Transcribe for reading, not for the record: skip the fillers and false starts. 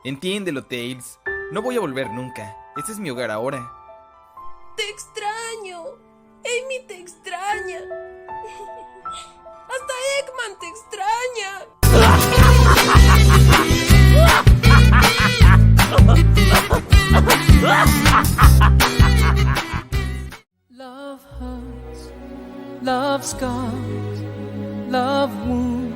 Entiéndelo, Tails. No voy a volver nunca. Este es mi hogar ahora. Te extraño. Amy te extraña. Hasta Eggman te extraña. Love hurts, love scars, love wounds.